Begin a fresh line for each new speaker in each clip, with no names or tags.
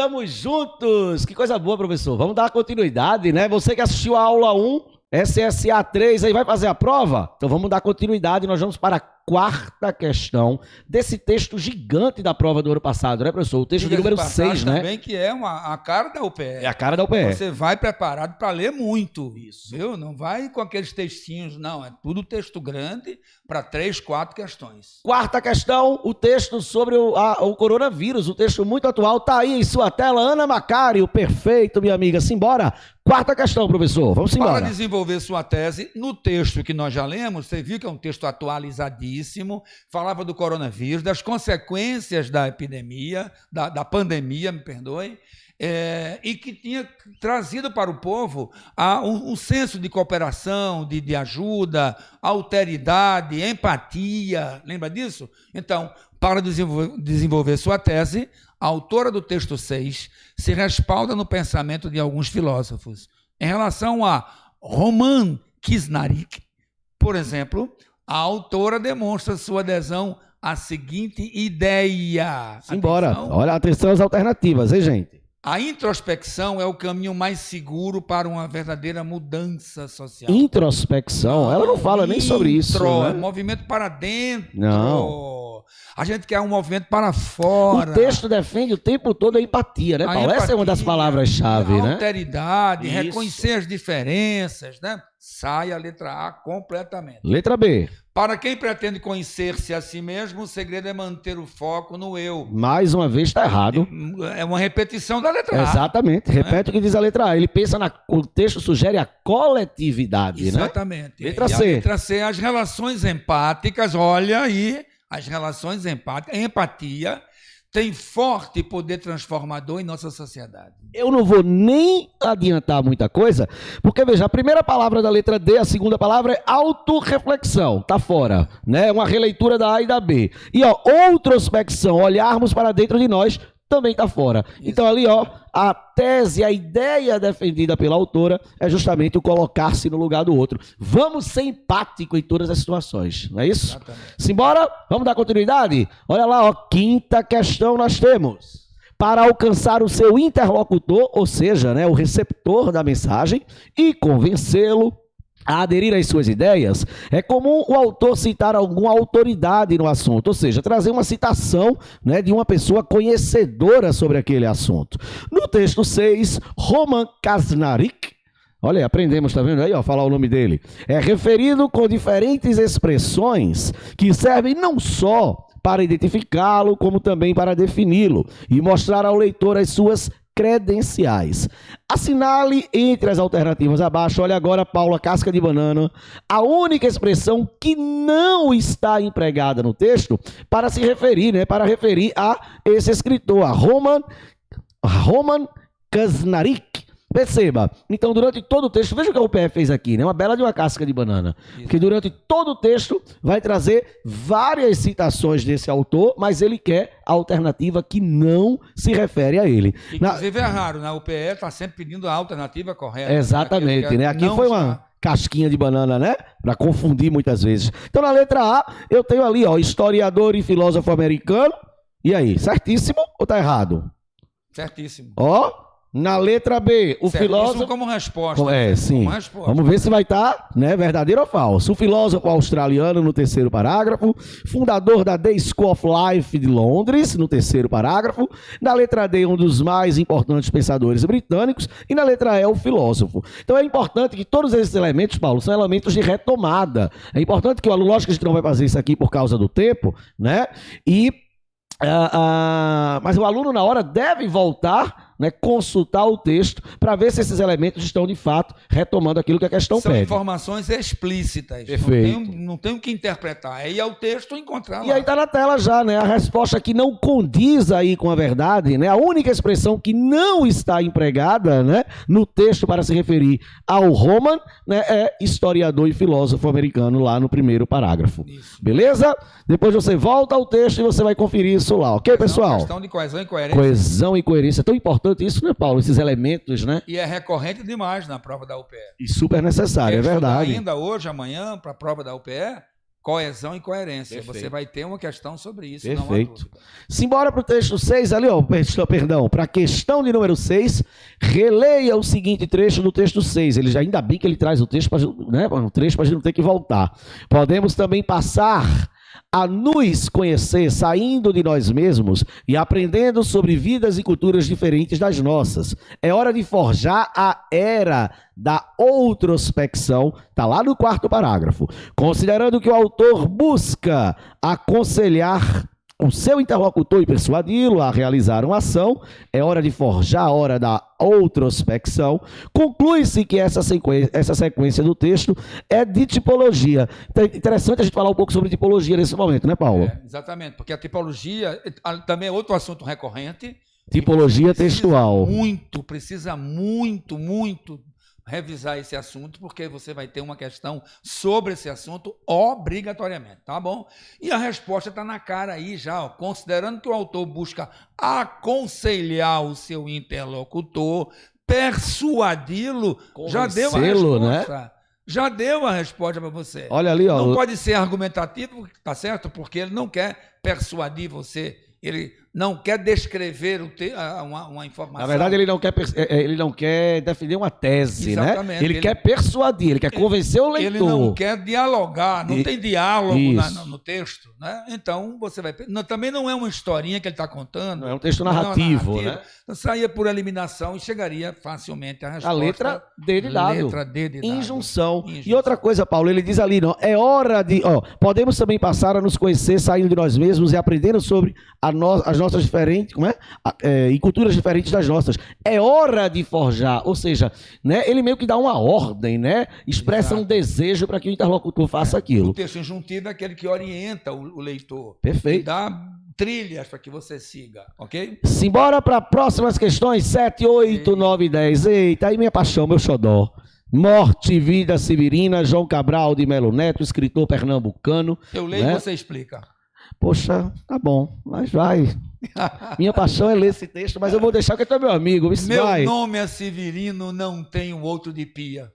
Estamos juntos! Que coisa boa, professor. Vamos dar continuidade, né? Você que assistiu a aula 1, SSA 3, aí vai fazer a prova? Então vamos dar continuidade. Nós vamos para a quarta questão desse texto gigante da prova do ano passado, né, professor? O texto de número 6, né?
Também que é a cara da UPE.
É a cara da UPE.
Você vai preparado para ler muito.
Isso.
Viu? Não vai com aqueles textinhos, não. É tudo texto grande para 3, 4 questões.
Quarta questão, o texto sobre o coronavírus, o texto muito atual, tá aí em sua tela. Ana Macário, perfeito, minha amiga. Simbora. Quarta questão, professor. Vamos embora.
Para desenvolver sua tese, no texto que nós já lemos, você viu que é um texto atualizadíssimo, falava do coronavírus, das consequências da epidemia, da pandemia, me perdoe, e que tinha trazido para o povo um senso de cooperação, de ajuda, alteridade, empatia. Lembra disso? Então, para desenvolver sua tese, a autora do texto 6 se respalda no pensamento de alguns filósofos. Em relação a Roman Krznaric, por exemplo, a autora demonstra sua adesão à seguinte ideia.
Simbora. Olha, atenção às alternativas, hein, gente?
A introspecção é o caminho mais seguro para uma verdadeira mudança social.
Introspecção? Ela não fala nem sobre isso, né?
Movimento para dentro.
Não.
A gente quer um movimento para fora.
O texto defende o tempo todo a empatia, né, Paulo? Essa é uma das palavras-chave, né?
Alteridade,
Isso.
Reconhecer as diferenças, né? Sai a letra A completamente.
Letra B.
Para quem pretende conhecer-se a si mesmo, o segredo é manter o foco no eu.
Mais uma vez está errado.
É uma repetição da letra A.
Exatamente. Repete o que diz a letra A. Ele pensa o texto sugere a coletividade,
Exatamente.
né? Letra
C.
C.
A letra C, as relações empáticas. Olha aí, as relações empáticas. A empatia tem forte poder transformador em nossa sociedade.
Eu não vou nem adiantar muita coisa, porque, veja, a primeira palavra da letra D, a segunda palavra é autorreflexão, tá fora, né? Uma releitura da A e da B. E, ó, outrospecção, olharmos para dentro de nós, também tá fora. Isso. Então, ali, ó, a tese, a ideia defendida pela autora é justamente o colocar-se no lugar do outro. Vamos ser empático em todas as situações, não é isso?
Exatamente.
Simbora? Vamos dar continuidade? Olha lá, ó, quinta questão nós temos. Para alcançar o seu interlocutor, ou seja, né, o receptor da mensagem, e convencê-lo a aderir às suas ideias, é comum o autor citar alguma autoridade no assunto, ou seja, trazer uma citação, né, de uma pessoa conhecedora sobre aquele assunto. No texto 6, Roman Krznaric, olha aí, aprendemos, tá vendo aí, ó, falar o nome dele, é referido com diferentes expressões que servem não só para identificá-lo, como também para defini-lo e mostrar ao leitor as suas credenciais. Assinale entre as alternativas abaixo, olha agora, Paula, casca de banana, a única expressão que não está empregada no texto para se referir, né, para referir a esse escritor, a Roman Krznaric. Perceba, então durante todo o texto, veja o que a UPE fez aqui, né? Uma bela de uma casca de banana, porque durante todo o texto vai trazer várias citações desse autor, mas ele quer a alternativa que não se refere a ele.
Inclusive é raro, né? A UPE está sempre pedindo a alternativa correta.
Exatamente, né? Aqui foi uma casquinha de banana, né? Para confundir muitas vezes. Então na letra A, eu tenho ali, ó, historiador e filósofo americano, e aí, certíssimo ou tá errado?
Certíssimo.
Ó, na letra B, o filósofo...
como resposta.
Sim.
Como resposta.
Vamos ver se vai estar, né, verdadeiro ou falso. O filósofo australiano, no terceiro parágrafo. Fundador da The School of Life de Londres, no terceiro parágrafo. Na letra D, um dos mais importantes pensadores britânicos. E na letra E, o filósofo. Então é importante que todos esses elementos, Paulo, são elementos de retomada. É importante que o aluno, lógico que a gente não vai fazer isso aqui por causa do tempo, né? Mas o aluno, na hora, deve voltar, né, consultar o texto para ver se esses elementos estão, de fato, retomando aquilo que a questão pede.
São informações explícitas.
Perfeito.
Não tem o que interpretar. Aí é o texto encontrar lá.
E aí está na tela já, né? A resposta que não condiz aí com a verdade, né? A única expressão que não está empregada, né, no texto para se referir ao Roman, né, é historiador e filósofo americano lá no primeiro parágrafo. Isso. Beleza? Depois você volta ao texto e você vai conferir isso lá, ok, pessoal?
Questão de coesão e coerência.
Coesão e coerência. É tão importante isso, né, Paulo? Esses elementos, né?
E é recorrente demais na prova da UPE.
E super necessário, é verdade.
Ainda hoje, amanhã, para a prova da UPE, coesão e coerência.
Perfeito.
Você vai ter uma questão sobre isso,
Perfeito.
não há dúvida.
Simbora para o texto 6 ali, ó, perdão, para a questão de número 6, releia o seguinte trecho do texto 6. Ele já, ainda bem que ele traz o texto, né, o trecho para a gente não ter que voltar. Podemos também passar a nos conhecer saindo de nós mesmos e aprendendo sobre vidas e culturas diferentes das nossas. É hora de forjar a era da outrospecção, está lá no 4º parágrafo. Considerando que o autor busca aconselhar o seu interlocutor e persuadi-lo a realizar uma ação, é hora de forjar a hora da outrospecção. Conclui-se que essa sequência do texto é de tipologia. Então, é interessante a gente falar um pouco sobre tipologia nesse momento, né, Paulo?
Exatamente, porque a tipologia também é outro assunto recorrente.
Tipologia textual.
Precisa muito revisar esse assunto, porque você vai ter uma questão sobre esse assunto obrigatoriamente, tá bom? E a resposta está na cara aí já, ó. Considerando que o autor busca aconselhar o seu interlocutor, persuadi-lo, já deu a resposta. Né? Já deu a resposta para você.
Olha ali, ó.
Não pode ser argumentativo, tá certo? Porque ele não quer persuadir você. Ele não quer descrever uma informação.
Na verdade, ele não quer defender uma tese,
exatamente,
né? Ele quer persuadir, ele quer convencer o leitor.
Ele não quer dialogar, não tem diálogo no texto, né? Então, você vai... também não é uma historinha que ele está contando.
Não é um texto narrativo, né?
Então, saía por eliminação e chegaria facilmente a resposta.
A letra D de dado.
Letra D de dado.
Injunção. E outra coisa, Paulo, ele diz ali, não, é hora de... podemos também passar a nos conhecer saindo de nós mesmos e aprendendo sobre as nossas diferentes, e culturas diferentes das nossas. É hora de forjar, ou seja, né, ele meio que dá uma ordem, né? Expressa um desejo para que o interlocutor faça aquilo.
O texto injuntivo é aquele que orienta o leitor.
Perfeito.
E dá trilhas para que você siga, ok?
Simbora para próximas questões, 7, 8, 9 e 10. Eita, aí minha paixão, meu xodó. Morte e Vida Severina, João Cabral de Melo Neto, escritor pernambucano.
Eu leio e você explica.
Poxa, tá bom, mas vai. Minha paixão é ler esse texto, mas eu vou deixar que tu é meu amigo.
Meu nome é Severino, não tenho outro de pia.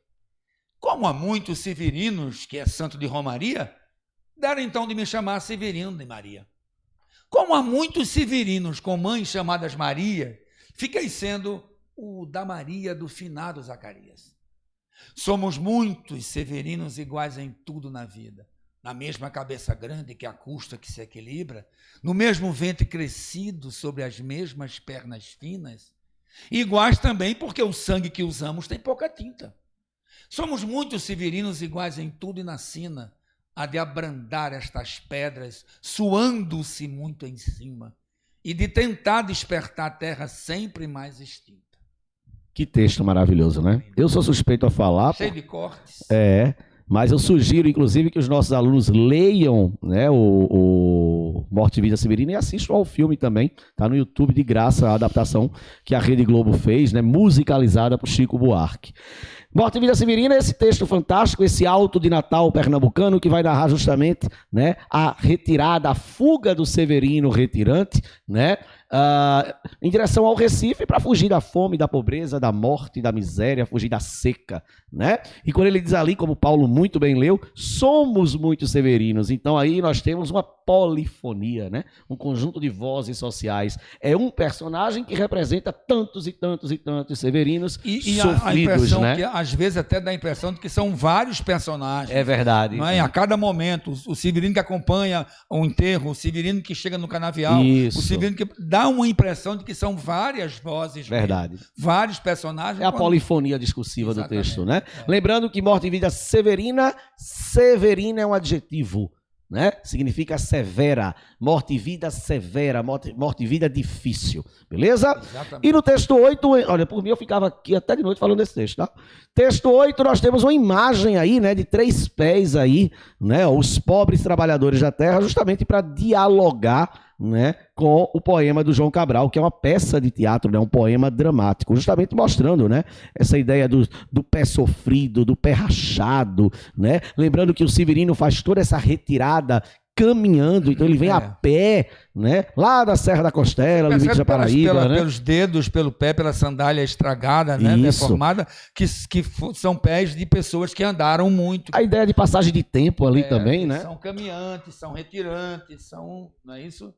Como há muitos Severinos, que é santo de Romaria, deram então de me chamar Severino de Maria. Como há muitos Severinos com mães chamadas Maria, fiquei sendo o da Maria do finado Zacarias. Somos muitos Severinos iguais em tudo na vida. Na mesma cabeça grande que a custa que se equilibra, no mesmo ventre crescido sobre as mesmas pernas finas, iguais também porque o sangue que usamos tem pouca tinta. Somos muitos severinos iguais em tudo e na sina, há de abrandar estas pedras, suando-se muito em cima, e de tentar despertar a terra sempre mais extinta. Que texto maravilhoso, né? Eu sou suspeito a falar. Cheio de cortes.
Mas eu sugiro, inclusive, que os nossos alunos leiam, né, o Morte e Vida Severina e assistam ao filme também. Está no YouTube de graça a adaptação que a Rede Globo fez, né, musicalizada por Chico Buarque. Morte e Vida Severina é esse texto fantástico, esse alto de Natal pernambucano que vai narrar justamente, né, a retirada, a fuga do Severino retirante, né, em direção ao Recife para fugir da fome, da pobreza, da morte, da miséria, fugir da seca, né? E quando ele diz ali, como Paulo muito bem leu, somos muitos severinos. Então aí nós temos uma polifonia, né? Um conjunto de vozes sociais. É um personagem que representa tantos e tantos e tantos severinos sofridos,
né? Que, às vezes até dá a impressão de que são vários personagens.
É verdade.
Não é? A cada momento, o severino que acompanha o enterro, o severino que chega no canavial,
isso.
O severino que dá uma impressão de que são várias vozes.
Verdade.
Mesmo, vários personagens.
É a polifonia discursiva do texto, né? Lembrando que Morte e Vida Severina, Severina é um adjetivo, né? Significa severa, morte e vida severa, morte e vida difícil, beleza? Exatamente. E no texto 8, olha, por mim eu ficava aqui até de noite falando desse texto, tá? Texto 8, nós temos uma imagem aí, né, de 3 pés aí, né, os pobres trabalhadores da terra, justamente para dialogar, né, com o poema do João Cabral, que é uma peça de teatro, né, um poema dramático, justamente mostrando, né, essa ideia do pé sofrido, do pé rachado, né, lembrando que o Severino faz toda essa retirada caminhando, então ele vem a pé, né? Lá da Serra da Costela, limite da Paraíba, né?
Pelos dedos, pelo pé, pela sandália estragada, né? Deformada, que são pés de pessoas que andaram muito.
A ideia de passagem de tempo ali também, né?
São caminhantes, são retirantes, não é isso?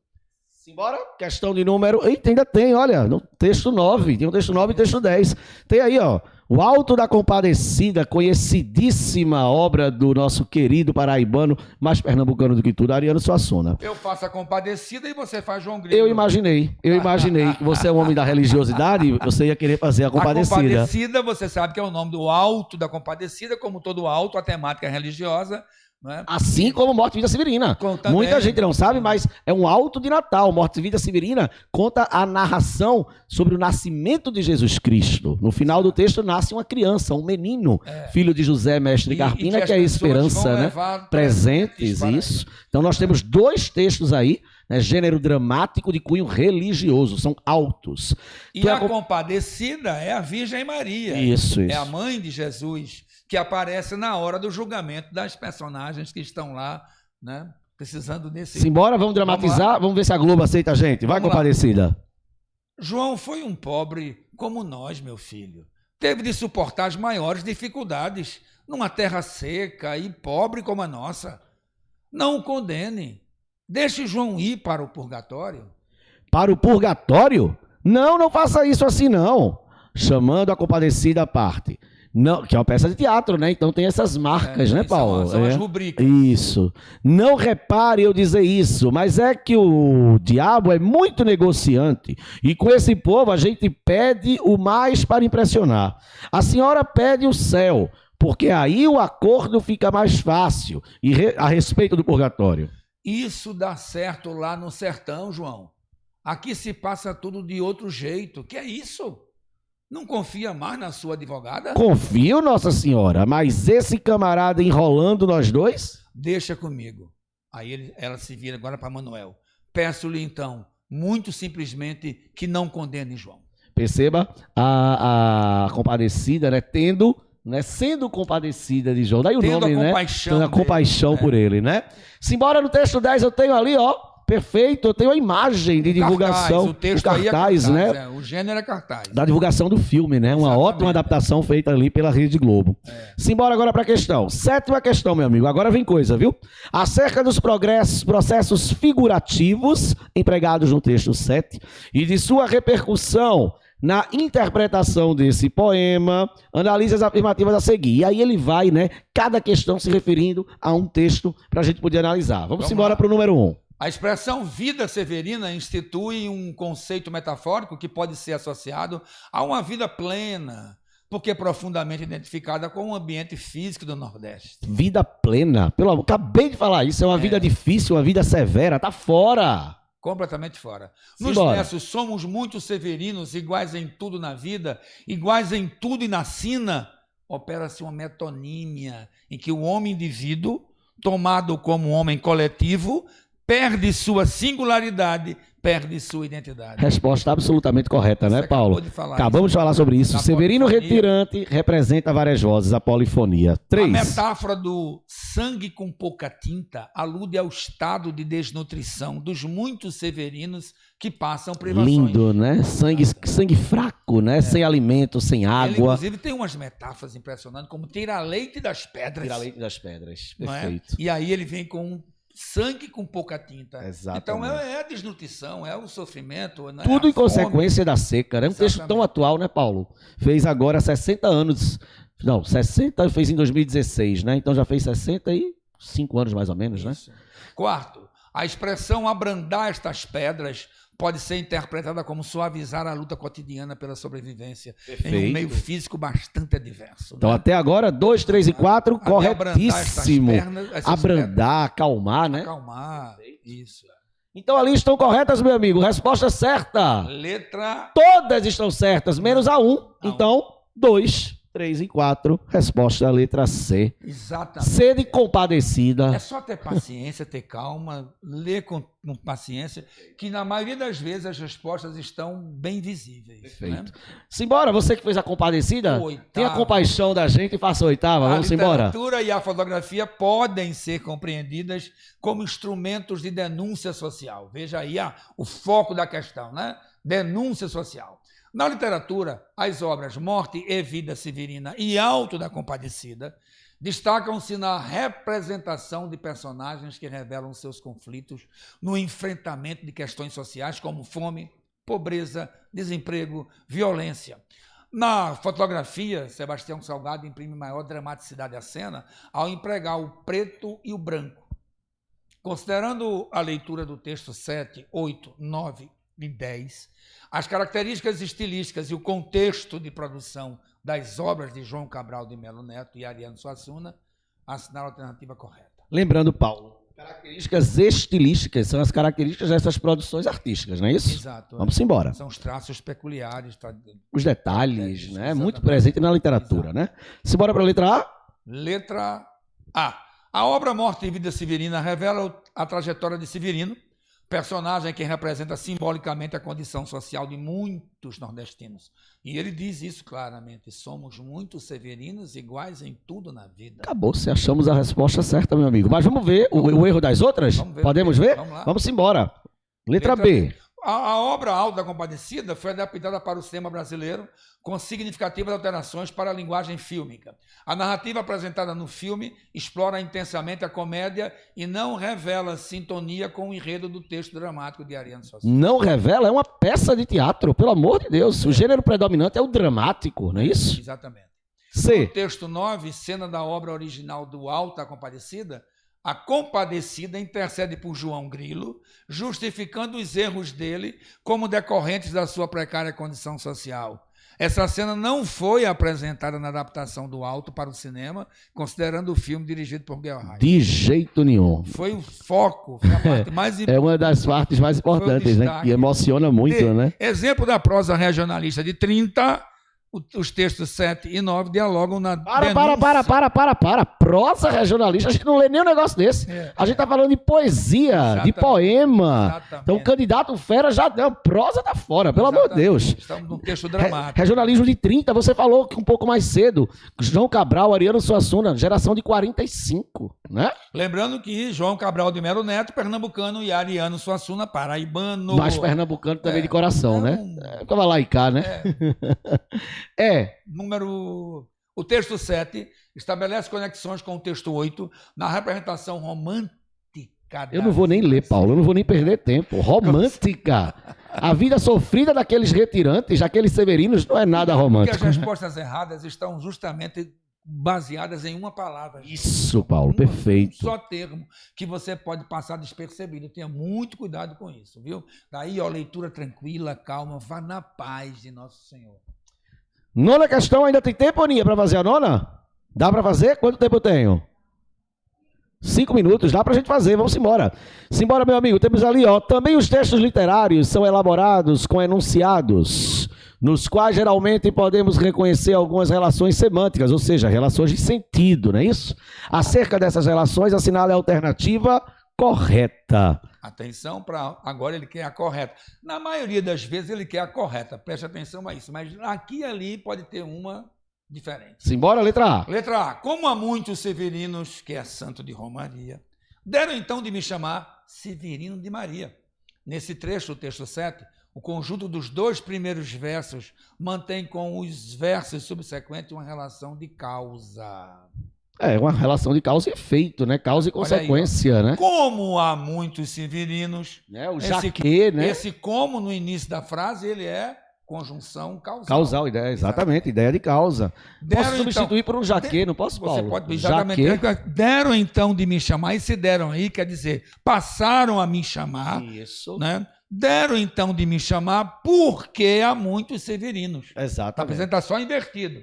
Simbora? Questão de número... Eita, ainda tem, olha, no texto 9, tem o texto 9 e o texto 10. Tem aí, ó, o Alto da Compadecida, conhecidíssima obra do nosso querido paraibano, mais pernambucano do que tudo, Ariano Suassuna.
Eu faço a Compadecida e você faz João Grilo.
Eu imaginei que você é um homem da religiosidade, você ia querer fazer a Compadecida.
A Compadecida, você sabe que é o nome do Alto da Compadecida, como todo alto, a temática é religiosa, né?
Assim como Morte e Vida Severina. Muita gente não sabe, mas é um alto de Natal. Morte e Vida Severina conta a narração sobre o nascimento de Jesus Cristo. No final do texto nasce uma criança, um menino, filho de José, mestre de Carpina, que é a esperança, né? Presentes, isso. Então nós temos 2 textos aí, né? Gênero dramático de cunho religioso, são altos.
E a Compadecida é a Virgem Maria.
Isso.
É a mãe de Jesus, que aparece na hora do julgamento das personagens que estão lá, né, precisando desse...
Simbora, vamos dramatizar, vamos ver se a Globo aceita a gente. Vai, Compadecida.
João foi um pobre como nós, meu filho. Teve de suportar as maiores dificuldades numa terra seca e pobre como a nossa. Não o condene. Deixe João ir para o purgatório.
Para o purgatório? Não, não faça isso assim, não. Chamando a Compadecida à parte. Não, que é uma peça de teatro, né? Então tem essas marcas, né, Paulo?
São as rubricas.
Isso. Não repare eu dizer isso, mas é que o diabo é muito negociante. E com esse povo a gente pede o mais para impressionar. A senhora pede o céu, porque aí o acordo fica mais fácil a respeito do purgatório.
Isso dá certo lá no sertão, João. Aqui se passa tudo de outro jeito. Que é isso? Não confia mais na sua advogada?
Confio, Nossa Senhora, mas esse camarada enrolando nós dois?
Deixa comigo. Aí ela se vira agora para Manuel. Peço-lhe então, muito simplesmente, que não condene João.
Perceba a Compadecida, né, sendo compadecida de João. Daí o nome, né? Tendo a compaixão por ele, né? Simbora no texto 10, eu tenho ali, ó. Perfeito, eu tenho a imagem de divulgação.
O texto
cartaz,
aí é cartaz,
né?
O gênero é cartaz.
Da divulgação do filme, né? Uma ótima adaptação feita ali pela Rede Globo. Simbora agora para a questão. 7ª questão, meu amigo. Agora vem coisa, viu? Acerca dos processos figurativos empregados no texto 7 e de sua repercussão na interpretação desse poema, analise as afirmativas a seguir. E aí ele vai, né? Cada questão se referindo a um texto para a gente poder analisar. Vamos embora para o número 1.
A expressão vida severina institui um conceito metafórico que pode ser associado a uma vida plena, porque é profundamente identificada com o ambiente físico do Nordeste.
Vida plena? Pelo amor, acabei de falar isso, é uma vida difícil, uma vida severa, tá fora.
Completamente fora. Nos versos, somos muito severinos, iguais em tudo na vida, iguais em tudo e na sina. Opera-se uma metonímia em que o homem indivíduo, tomado como um homem coletivo, perde sua singularidade, perde sua identidade.
Resposta absolutamente correta, né, Paulo? Acabamos de falar sobre isso. O Severino retirante representa várias vozes, a polifonia. 3.
A metáfora do sangue com pouca tinta alude ao estado de desnutrição dos muitos severinos que passam privações.
Lindo, né? Sangue fraco, né? Sem alimento, sem água. Ele,
inclusive, tem umas metáforas impressionantes, como tirar leite das pedras.
Tirar leite das pedras, perfeito.
E aí ele vem com sangue com pouca tinta.
Exatamente.
Então é a desnutrição, é o sofrimento.
Tudo em consequência da seca. É um texto tão atual, né, Paulo? Fez agora 60 anos. Não, 60 fez em 2016, né? Então já fez 65 anos mais ou menos, né?
4. A expressão abrandar estas pedras pode ser interpretada como suavizar a luta cotidiana pela sobrevivência. Perfeito. Em um meio físico bastante adverso.
Então, até agora, 2, 3 e 4, corretíssimo. Abrandar, acalmar, né?
Acalmar, isso.
Então, ali estão corretas, meu amigo. Resposta certa.
Letra...
Todas estão certas, menos a 1. Então, 2. 3 e 4, resposta da letra C.
Exatamente.
C de compadecida.
É só ter paciência, ter calma, ler com paciência, que na maioria das vezes as respostas estão bem visíveis.
Perfeito.
Né?
Simbora, você que fez a compadecida, tenha compaixão da gente e faça a oitava. Vamos embora.
A literatura e a fotografia podem ser compreendidas como instrumentos de denúncia social. Veja aí o foco da questão, né? Denúncia social. Na literatura, as obras Morte e Vida Severina e Alto da Compadecida destacam-se na representação de personagens que revelam seus conflitos no enfrentamento de questões sociais como fome, pobreza, desemprego, violência. Na fotografia, Sebastião Salgado imprime maior dramaticidade à cena ao empregar o preto e o branco. Considerando a leitura do texto 7, 8, 9 e 10, as características estilísticas e o contexto de produção das obras de João Cabral de Melo Neto e Ariano Suassuna, assinaram a alternativa correta.
Lembrando, Paulo, características estilísticas são as características dessas produções artísticas, não é isso?
Exato.
Vamos embora.
São os traços peculiares.
Os detalhes, né? Muito presente na literatura, né? Simbora para a letra A?
Letra A. A obra Morte e Vida Severina revela a trajetória de Severino, personagem que representa simbolicamente a condição social de muitos nordestinos. E ele diz isso claramente: somos muitos severinos iguais em tudo na vida.
Acabou, se achamos a resposta certa, meu amigo. Mas vamos ver o erro das outras? Podemos ver?
Vamos lá.
Vamos embora. Letra B.
A obra Alto da Compadecida foi adaptada para o cinema brasileiro com significativas alterações para a linguagem fílmica. A narrativa apresentada no filme explora intensamente a comédia e não revela sintonia com o enredo do texto dramático de Ariano Suassuna.
Não revela? É uma peça de teatro, pelo amor de Deus. O gênero predominante é o dramático, não é isso?
Exatamente.
C.
No texto 9, cena da obra original do Alto da Compadecida, a Compadecida intercede por João Grilo, justificando os erros dele como decorrentes da sua precária condição social. Essa cena não foi apresentada na adaptação do Alto para o cinema, considerando o filme dirigido por Gerhard.
De jeito nenhum.
Foi o foco, foi a parte mais importante.
É uma das partes mais importantes, né? Que emociona muito, né?
Exemplo da prosa regionalista de 30... Os textos 7 e 9 dialogam na
Para. Prosa regionalista, a gente não lê nem um negócio desse. A gente tá falando de poesia,
Exatamente.
de poema.
Exatamente.
Então o candidato fera já deu. Prosa tá fora, pelo amor de Deus.
Estamos num texto dramático.
Regionalismo de 30, você falou que um pouco mais cedo. João Cabral, Ariano Suassuna, geração de 45, né?
Lembrando que João Cabral de Melo Neto, pernambucano, e Ariano Suassuna, paraibano.
Mais pernambucano também de coração, né? Ficava lá e cá, né?
O texto 7 estabelece conexões com o texto 8 na representação romântica.
Eu não vou nem ler, Paulo, eu não vou nem perder tempo. Romântica. A vida sofrida daqueles retirantes, daqueles severinos, não é nada romântico.
Porque as respostas erradas estão justamente baseadas em uma palavra.
Isso, Paulo, perfeito.
Um só termo que você pode passar despercebido. Tenha muito cuidado com isso, viu? Daí, leitura tranquila, calma, vá na paz de Nosso Senhor.
Nona questão, ainda tem tempo, Aninha, para fazer a nona? Dá para fazer? Quanto tempo eu tenho? 5 minutos, dá para a gente fazer, vamos embora. Simbora, meu amigo, temos ali, também os textos literários são elaborados com enunciados, nos quais geralmente podemos reconhecer algumas relações semânticas, ou seja, relações de sentido, não é isso? Acerca dessas relações, assinale a alternativa correta.
Atenção, agora ele quer a correta. Na maioria das vezes ele quer a correta, preste atenção a isso, mas aqui e ali pode ter uma diferente.
Simbora, letra A.
Letra A. Como há muitos severinos, que é santo de Romaria, deram então de me chamar Severino de Maria. Nesse trecho, o texto 7, o conjunto dos 2 primeiros versos mantém com os versos subsequentes uma relação de causa. É
uma relação de causa e efeito, né? Causa e consequência, aí, né?
Como há muitos severinos...
O jaque, né?
Esse como no início da frase, ele é conjunção causal.
Causal, ideia, exatamente, ideia de causa. Posso substituir por um jaque, não posso, Paulo?
Você pode, exatamente. Deram então de me chamar, e se deram aí, quer dizer, passaram a me chamar.
Isso.
Né? Deram então de me chamar porque há muitos severinos.
Exatamente.
A apresentação invertido.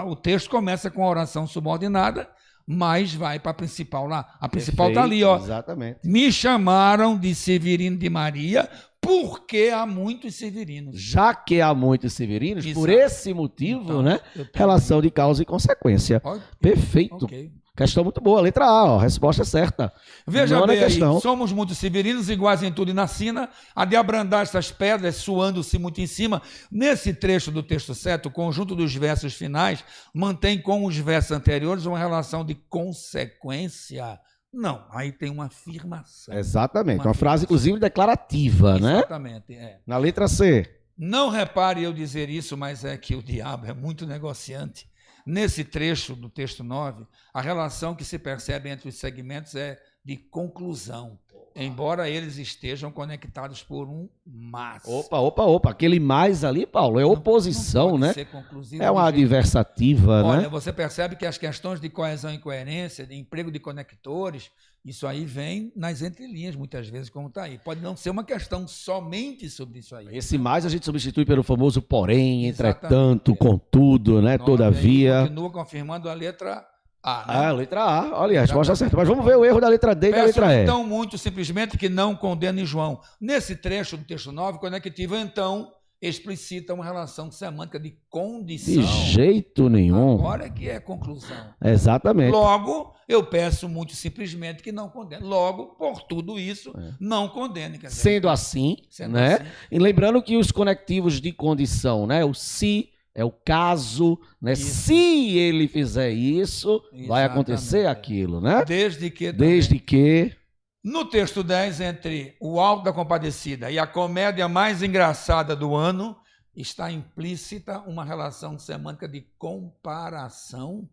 O texto começa com a oração subordinada, mas vai para a principal lá. A principal está ali,
Exatamente.
Me chamaram de Severino de Maria porque há muitos severinos.
Já que há muitos severinos,
Exato.
por esse motivo,
Então,
né?
eu tenho-
Relação de causa e consequência.
Ok,
Perfeito.
ok.
Questão muito boa. Letra A, ó, resposta certa.
Veja
Nona
bem
questão.
aí, somos muito severinos, iguais em tudo e na sina, a de abrandar essas pedras, suando-se muito em cima. Nesse trecho do texto 7, o conjunto dos versos finais mantém com os versos anteriores uma relação de consequência. Não, aí tem uma afirmação.
Exatamente.
Uma
Uma frase,
afirmação.
inclusive, declarativa, né?
Exatamente, é.
Na letra C.
Não repare eu dizer isso, mas é que o diabo é muito negociante. Nesse trecho do texto 9, a relação que se percebe entre os segmentos é de conclusão, embora eles estejam conectados por um mas.
Opa. Aquele mais ali, Paulo, é oposição,
não pode
né?
ser conclusivo
É uma
de jeito.
adversativa,
Olha,
né?
você percebe que as questões de coesão e coerência, de emprego de conectores, isso aí vem nas entrelinhas, muitas vezes, como está aí. Pode não ser uma questão somente sobre isso aí.
Esse mais a gente substitui pelo famoso porém,
Exatamente,
entretanto,
é.
contudo, né?
Nove aí
Todavia.
continua confirmando a letra A, né?
Ah, letra A. Olha, a resposta certa. Mas vamos ver o erro da letra D e da
Peço
letra E.
então muito simplesmente que não condene João. Nesse trecho do texto 9, conectivo então explicita uma relação semântica de condição.
De jeito nenhum.
Agora é que é conclusão.
Exatamente.
Logo, eu peço muito simplesmente que não condene. Logo, por tudo isso, não condene. Quer dizer,
Sendo assim,
sendo
né?
assim.
E lembrando que os conectivos de condição, né? O se é o caso, né?
Isso.
Se ele fizer isso, vai
Exatamente.
acontecer aquilo, né?
Desde que
Desde que
no texto 10, entre o Alto da Compadecida e a comédia mais engraçada do ano, está implícita uma relação semântica de comparação.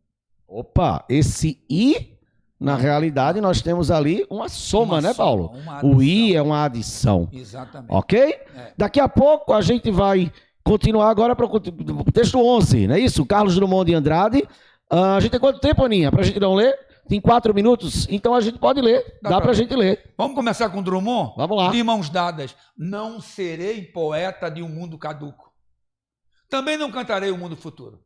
Opa, esse I, na realidade, nós temos ali uma soma, né, Paulo?
Uma
O I
adição.
é uma adição,
Exatamente.
ok?
É.
Daqui a pouco a gente vai continuar agora para o texto 11, não é isso? Carlos Drummond de Andrade. A gente tem quanto tempo, Aninha, para a gente não ler? Tem 4 minutos, então a gente pode ler, dá para a gente ler.
Vamos começar com Drummond?
Vamos lá.
De mãos dadas. Não serei poeta de um mundo caduco. Também não cantarei o mundo futuro.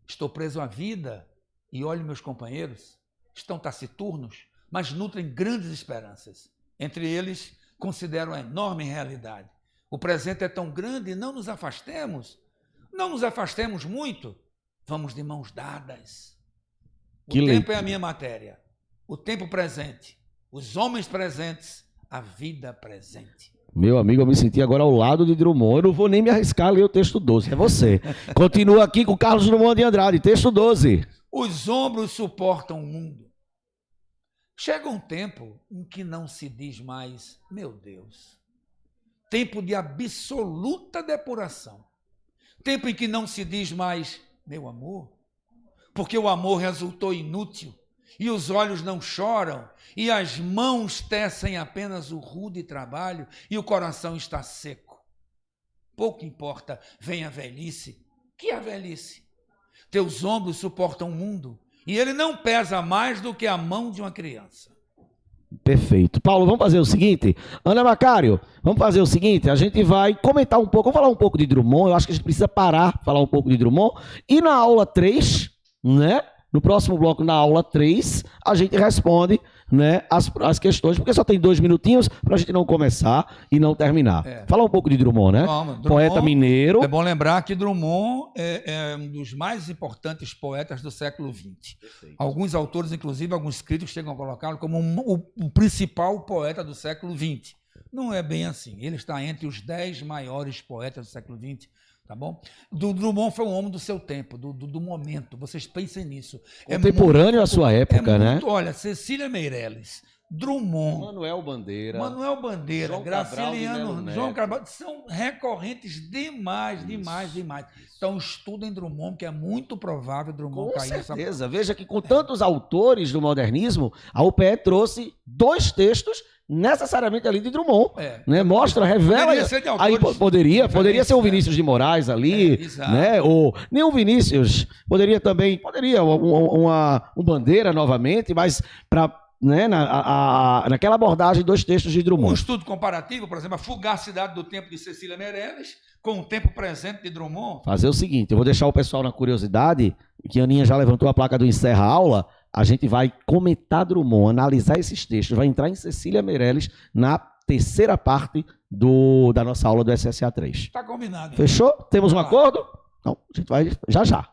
Estou preso à vida e olho meus companheiros. Estão taciturnos, mas nutrem grandes esperanças. Entre eles, considero a enorme realidade. O presente é tão grande, não nos afastemos. Não nos afastemos muito. Vamos de mãos dadas. O tempo é a minha matéria. O tempo presente. Os homens presentes. A vida presente.
Meu amigo, eu me senti agora ao lado de Drummond. Eu não vou nem me arriscar a ler o texto 12, é você. Continua aqui com Carlos Drummond de Andrade, texto 12.
Os ombros suportam o mundo. Chega um tempo em que não se diz mais, meu Deus. Tempo de absoluta depuração. Tempo em que não se diz mais, meu amor. Porque o amor resultou inútil, e os olhos não choram, e as mãos tecem apenas o rude trabalho, e o coração está seco. Pouco importa, vem a velhice. Que é a velhice? Teus ombros suportam o mundo, e ele não pesa mais do que a mão de uma criança.
Perfeito. Paulo, vamos fazer o seguinte? Ana Macário, vamos fazer o seguinte, a gente vai comentar um pouco, vamos falar um pouco de Drummond, eu acho que a gente precisa parar, falar um pouco de Drummond, e na aula 3, né? No próximo bloco, na aula 3, a gente responde, né, as questões, porque só tem 2 minutinhos para a gente não começar e não terminar. Falar um pouco de Drummond, né?
Drummond,
poeta mineiro.
É bom lembrar que Drummond é um dos mais importantes poetas do século XX. Alguns autores, inclusive, alguns críticos chegam a colocá-lo como o principal poeta do século XX. Não é bem assim. Ele está entre os 10 maiores poetas do século XX. Tá bom? Drummond foi um homem do seu tempo, do momento. Vocês pensem nisso.
Contemporâneo à sua época, né?
Olha, Cecília Meirelles, Drummond,
Manuel Bandeira,
João Graciliano,
Cabral de
João Cabral, são recorrentes demais. Então estudem Drummond, que é muito provável Drummond
com
cair nessa
certeza. Veja que com tantos autores do modernismo, a UPE trouxe 2 textos necessariamente ali de Drummond, né? Mostra, revela.
Poderia ser de
aí poderia ser o
né?
Vinícius de Moraes ali, né? Ou nem o Vinícius, poderia um Bandeira novamente, mas para, né, naquela abordagem 2 textos de Drummond.
Um estudo comparativo, por exemplo, a fugacidade do tempo de Cecília Meirelles com o tempo presente de Drummond.
Fazer o seguinte, eu vou deixar o pessoal na curiosidade, que a Aninha já levantou a placa do Encerra Aula, a gente vai comentar Drummond, analisar esses textos, vai entrar em Cecília Meirelles na terceira parte da nossa aula do SSA 3.
Tá combinado.
Fechou? Temos um
Vai lá.
acordo? Não, a gente vai já já.